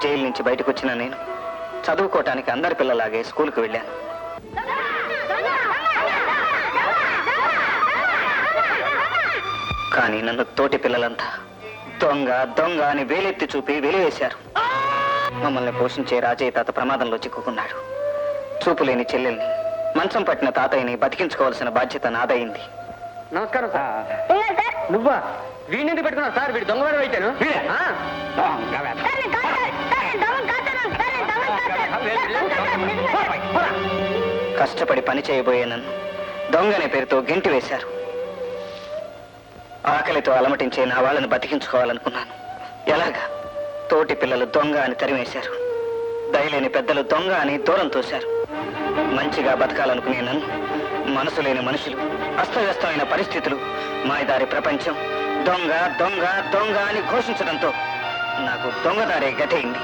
Jail నుంచి బయటకు వచ్చిన నేను చదువుకోవటానికి అందరి పిల్లలాగే స్కూల్కి వెళ్ళాను. కానీ నన్ను తోటి పిల్లలంతా దొంగ దొంగ అని వేలెత్తి చూపి వెలివేశారు. మమ్మల్ని పోషించే రాజయ్య తాత ప్రమాదంలో చిక్కుకున్నాడు. చూపు లేని చెల్లెల్ని, మంచం పట్టిన తాతయ్యని బతికించుకోవాల్సిన బాధ్యత నాదయింది. నమస్కారం సార్. నువ్వా? వీడిని పెట్టుకున్నా సార్. వీడు దొంగవాడు అయితాను. కష్టపడి పని చేయబోయే నన్ను దొంగనే పేరుతో గెంటి వేశారు. ఆకలితో అలమటించే నా వాళ్ళని బతికించుకోవాలనుకున్నాను. ఎలాగా? తోటి పిల్లలు దొంగ అని తరిమేశారు. దయలేని పెద్దలు దొంగ అని దూరం తోశారు. మంచిగా బతకాలనుకునే నన్ను మనసు లేని మనుషులు, అస్తవ్యస్తమైన పరిస్థితులు, మాయదారి ప్రపంచం దొంగ దొంగ దొంగ అని ఘోషించడంతో నాకు దొంగదారే గతయింది.